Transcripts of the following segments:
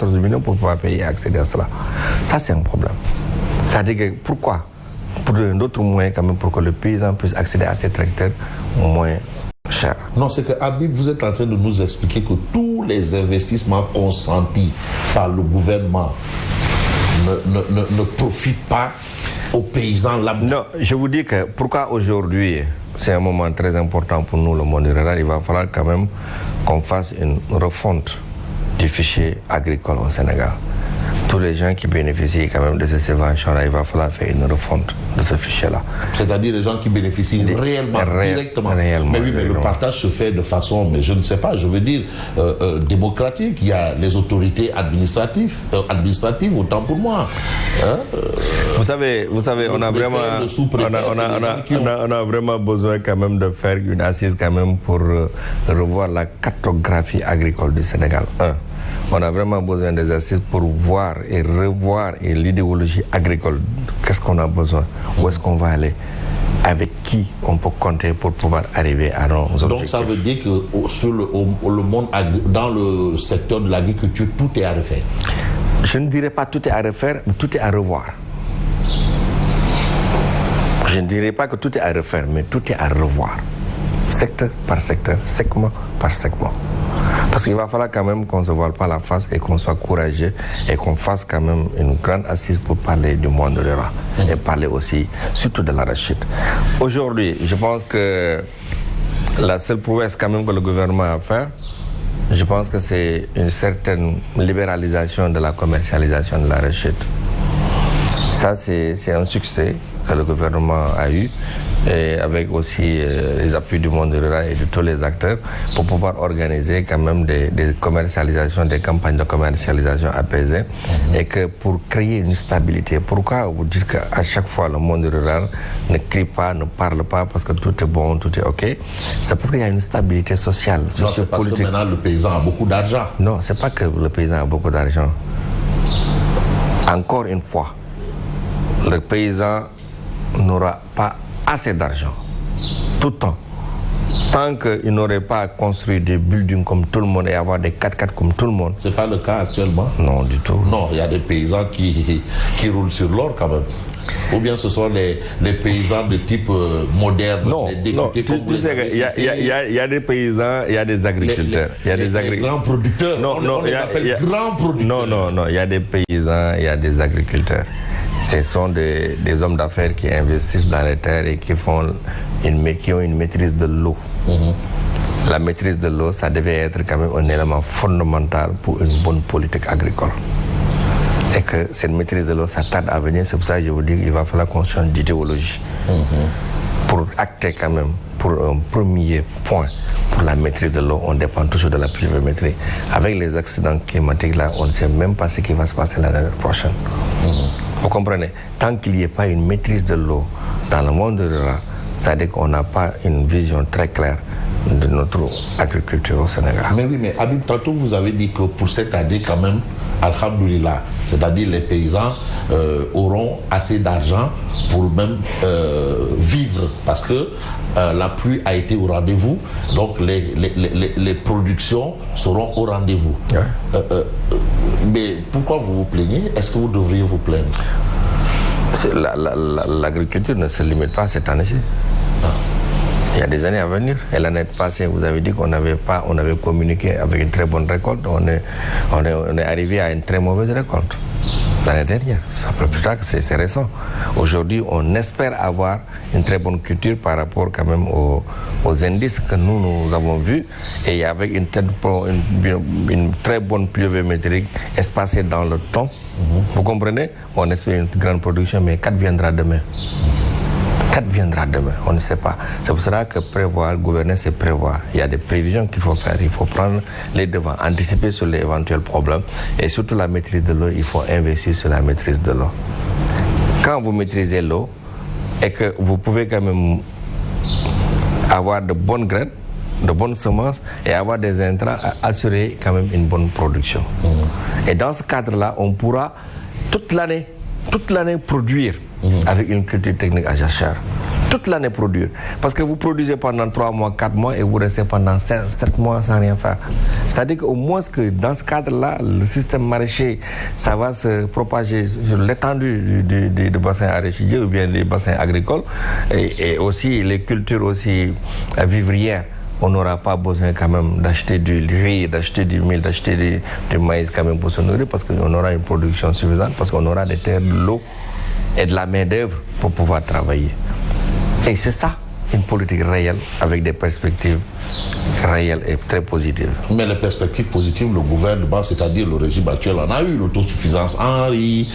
14 millions pour pouvoir payer et accéder à cela. Ça, c'est un problème. C'est-à-dire que pourquoi? Pour d'autres moyens quand même pour que le paysan puisse accéder à ces tracteurs moins chers. Non, c'est que Habib, vous êtes en train de nous expliquer que tous les investissements consentis par le gouvernement ne profitent pas aux paysans lambda. Non, je vous dis que pourquoi aujourd'hui, c'est un moment très important pour nous, le monde rural, il va falloir quand même qu'on fasse une refonte du fichier agricole au Sénégal. Tous les gens qui bénéficient quand même de ces subventions-là, il va falloir faire une refonte de ce fichier-là. C'est-à-dire les gens qui bénéficient réellement, directement. Mais oui, mais le partage se fait de façon, mais je ne sais pas, je veux dire, démocratique. Il y a les autorités administratives autant pour moi. Hein? Vous savez, on a vraiment besoin quand même de faire une assise quand même pour revoir la cartographie agricole du Sénégal. On a vraiment besoin des assises pour voir et revoir l'idéologie agricole. Qu'est-ce qu'on a besoin? Où est-ce qu'on va aller? Avec qui on peut compter pour pouvoir arriver à nos objectifs? Donc ça veut dire que sur le monde, dans le secteur de l'agriculture, tout est à refaire? Je ne dirais pas tout est à refaire, mais tout est à revoir. Je ne dirais pas que tout est à refaire, mais tout est à revoir. Secteur par secteur, segment par segment. Parce qu'il va falloir quand même qu'on ne se voile pas la face et qu'on soit courageux et qu'on fasse quand même une grande assise pour parler du monde rural et parler aussi surtout de l'arachide. Aujourd'hui, je pense que la seule prouesse quand même que le gouvernement a fait, je pense que c'est une certaine libéralisation de la commercialisation de l'arachide. Ça, c'est un succès que le gouvernement a eu, et avec aussi les appuis du monde rural et de tous les acteurs pour pouvoir organiser quand même des commercialisations, des campagnes de commercialisation apaisées et que pour créer une stabilité. Pourquoi vous dites qu'à chaque fois le monde rural ne crie pas, ne parle pas parce que tout est bon, tout est ok? C'est parce qu'il y a une stabilité sociale. Non, c'est parce que maintenant le paysan a beaucoup d'argent. Non, c'est pas que le paysan a beaucoup d'argent. Encore une fois, le paysan n'aura pas assez d'argent tout le temps. Tant qu'il n'aurait pas construit des buildings comme tout le monde et avoir des 4x4 comme tout le monde. C'est pas le cas actuellement? Non, du tout. Non, il y a des paysans qui roulent sur l'or quand même. Ou bien ce sont les paysans de type moderne? Non, tu sais qu'il y a des paysans, il y a des agriculteurs. Les grands producteurs, on les appelle grands producteurs. Non, il y a des paysans, il y a des agriculteurs. Ce sont des hommes d'affaires qui investissent dans les terres et qui ont une maîtrise de l'eau. La maîtrise de l'eau, ça devait être quand même un élément fondamental pour une bonne politique agricole. Et que cette maîtrise de l'eau, ça tarde à venir. C'est pour ça que je vous dis qu'il va falloir qu'on change d'idéologie. Pour acter quand même, pour un premier point, pour la maîtrise de l'eau, on dépend toujours de la pluviométrie. Avec les accidents climatiques là, on ne sait même pas ce qui va se passer l'année prochaine. Vous comprenez? Tant qu'il n'y ait pas une maîtrise de l'eau dans le monde rural, ça veut dire qu'on n'a pas une vision très claire de notre agriculture au Sénégal. Mais oui, mais Habib, tantôt vous avez dit que pour cette année quand même, alhamdoulilah, c'est-à-dire les paysans auront assez d'argent pour même vivre parce que la pluie a été au rendez-vous, donc les productions seront au rendez-vous. Mais pourquoi vous vous plaignez? Est-ce que vous devriez vous plaindre? L'agriculture ne se limite pas à cette année-ci. Il y a des années à venir. Et l'année passée, vous avez dit qu'on avait communiqué avec une très bonne récolte. On est arrivé à une très mauvaise récolte. L'année dernière, ça peut plus tard, c'est récent. Aujourd'hui, on espère avoir une très bonne culture par rapport quand même aux indices que nous avons vus. Et avec une très bonne pluviométrie espacée dans le temps. Vous comprenez? On espère une grande production, mais 4 viendra demain. 4 viendra demain, on ne sait pas. C'est pour cela que prévoir, gouverner, c'est prévoir. Il y a des prévisions qu'il faut faire, il faut prendre les devants, anticiper sur les éventuels problèmes. Et surtout la maîtrise de l'eau, il faut investir sur la maîtrise de l'eau. Quand vous maîtrisez l'eau et que vous pouvez quand même avoir de bonnes graines, de bonnes semences et avoir des intrants, assurer quand même une bonne production. Et dans ce cadre-là, on pourra toute l'année produire avec une culture technique à jachère. toute l'année produire. Parce que vous produisez pendant 3 mois, 4 mois et vous restez pendant 7 mois sans rien faire. C'est-à-dire qu'au moins que dans ce cadre-là, le système maraîcher, ça va se propager sur l'étendue du bassin arachidier ou bien des bassins agricoles et aussi les cultures aussi vivrières. On n'aura pas besoin quand même d'acheter du riz, d'acheter du mil, d'acheter du maïs quand même pour se nourrir parce qu'on aura une production suffisante, parce qu'on aura des terres, de l'eau et de la main-d'œuvre pour pouvoir travailler. Et c'est ça, une politique réelle avec des perspectives réelles et très positives. Mais les perspectives positives, le gouvernement, c'est-à-dire le régime actuel, en a eu l'autosuffisance en riz,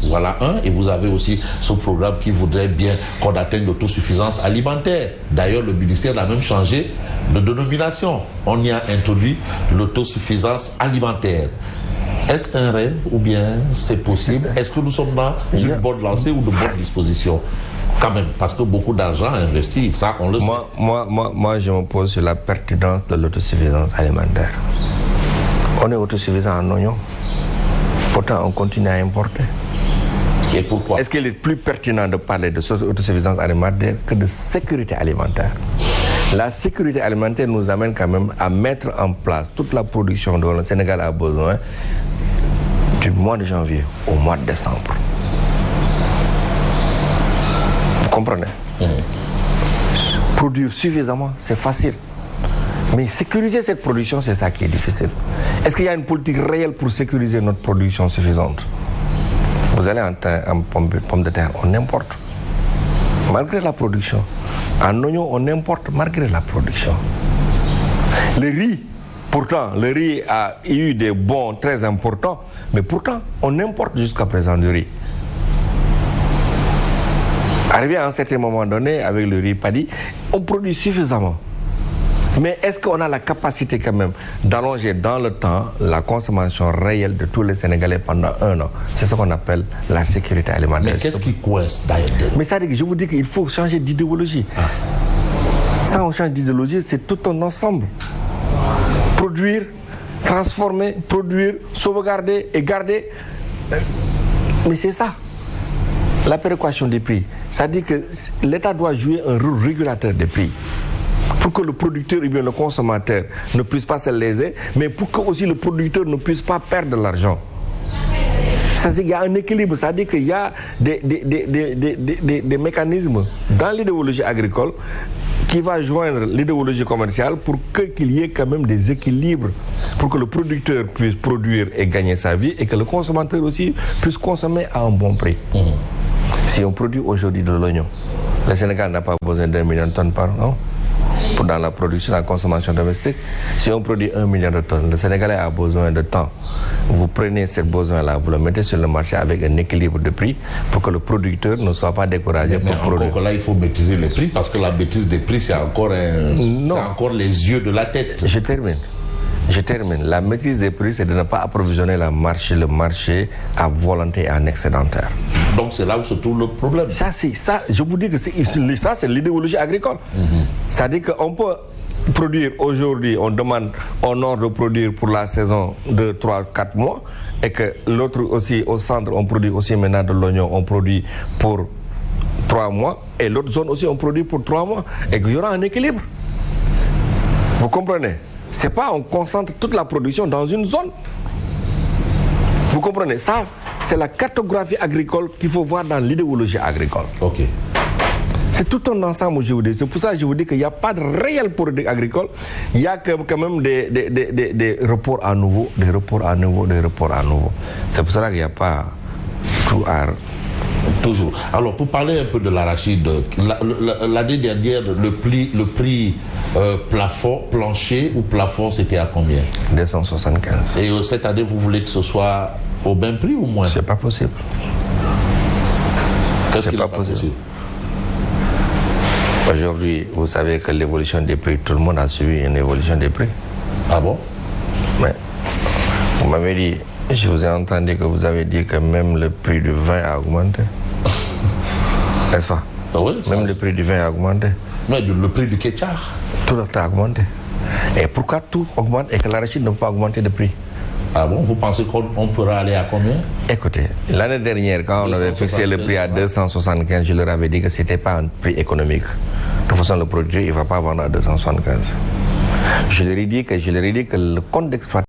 voilà un. Et vous avez aussi ce programme qui voudrait bien qu'on atteigne l'autosuffisance alimentaire. D'ailleurs, le ministère a même changé de dénomination. On y a introduit l'autosuffisance alimentaire. Est-ce un rêve ou bien c'est possible? Est-ce que nous sommes dans une bonne lancée ou de bonnes dispositions? Quand même, parce que beaucoup d'argent investi, ça on le sait. Moi, je me pose sur la pertinence de l'autosuffisance alimentaire. On est autosuffisant en oignons, pourtant on continue à importer. Et pourquoi? Est-ce qu'il est plus pertinent de parler de autosuffisance alimentaire que de sécurité alimentaire? La sécurité alimentaire nous amène quand même à mettre en place toute la production dont le Sénégal a besoin du mois de janvier au mois de décembre. Vous comprenez? Produire suffisamment, c'est facile. Mais sécuriser cette production, c'est ça qui est difficile. Est-ce qu'il y a une politique réelle pour sécuriser notre production suffisante? Vous allez en pommes de terre, on importe, malgré la production. En oignon, on importe malgré la production. Le riz, pourtant, le riz a eu des bons très importants, mais pourtant, on importe jusqu'à présent du riz. Arrivé à un certain moment donné, avec le riz paddy, on produit suffisamment. Mais est-ce qu'on a la capacité quand même d'allonger dans le temps la consommation réelle de tous les Sénégalais pendant 1 an? C'est ce qu'on appelle la sécurité alimentaire. Mais qu'est-ce qui coince d'ailleurs? Mais ça dit que je vous dis qu'il faut changer d'idéologie. Ça, on change d'idéologie, c'est tout un ensemble. Produire, transformer, produire, sauvegarder et garder. Mais c'est ça. La péréquation des prix. Ça dit que l'État doit jouer un rôle régulateur des prix. Pour que le producteur ou bien le consommateur ne puisse pas se léser, mais pour que aussi le producteur ne puisse pas perdre de l'argent. Il y a un équilibre, c'est-à-dire qu'il y a des mécanismes dans l'idéologie agricole qui va joindre l'idéologie commerciale pour qu'il y ait quand même des équilibres, pour que le producteur puisse produire et gagner sa vie et que le consommateur aussi puisse consommer à un bon prix. Si on produit aujourd'hui de l'oignon, le Sénégal n'a pas besoin d'1 million de tonnes par an dans la production, la consommation domestique. Si on produit 1 million de tonnes, le Sénégalais a besoin de temps. Vous prenez ce besoin-là, vous le mettez sur le marché avec un équilibre de prix pour que le producteur ne soit pas découragé pour produire. Encore là, il faut maîtriser les prix parce que la maîtrise des prix, c'est encore les yeux de la tête. Je termine. La maîtrise des prix, c'est de ne pas approvisionner le marché à volonté et en excédentaire. Donc c'est là où se trouve le problème. Ça, je vous dis que c'est l'idéologie agricole. C'est-à-dire qu'on peut produire aujourd'hui, on demande au nord de produire pour la saison de 3-4 mois et que l'autre aussi au centre, on produit aussi maintenant de l'oignon, on produit pour 3 mois et l'autre zone aussi, on produit pour 3 mois et qu'il y aura un équilibre. Vous comprenez? C'est pas on concentre toute la production dans une zone. Vous comprenez? Ça, c'est la cartographie agricole qu'il faut voir dans l'idéologie agricole. Ok. C'est tout un ensemble, je vous dis. C'est pour ça que je vous dis qu'il n'y a pas de réelle politique agricole. Il y a quand même des reports à nouveau, des reports à nouveau. C'est pour ça qu'il n'y a pas tout à... Toujours. Alors, pour parler un peu de l'arachide, l'année dernière, le prix plafond, plancher ou plafond, c'était à combien? 275. Et cette année, vous voulez que ce soit au même prix ou moins? C'est pas possible. Qu'est-ce qui n'est pas possible? Aujourd'hui, vous savez que l'évolution des prix, tout le monde a suivi une évolution des prix. Ah bon? Mais vous m'avez dit, je vous ai entendu que vous avez dit que même le prix du vin a augmenté. N'est-ce pas? Ah oui, même le prix du vin a augmenté. Mais le prix du kétchar? Tout a augmenté. Et pourquoi tout augmente et que l'arachide ne peut pas augmenter de prix? Ah bon, vous pensez qu'on pourra aller à combien? Écoutez, l'année dernière, quand on avait fixé le prix à 275, je leur avais dit que ce n'était pas un prix économique. De toute façon, le produit, il ne va pas vendre à 275. Je leur ai dit que le compte d'exploitation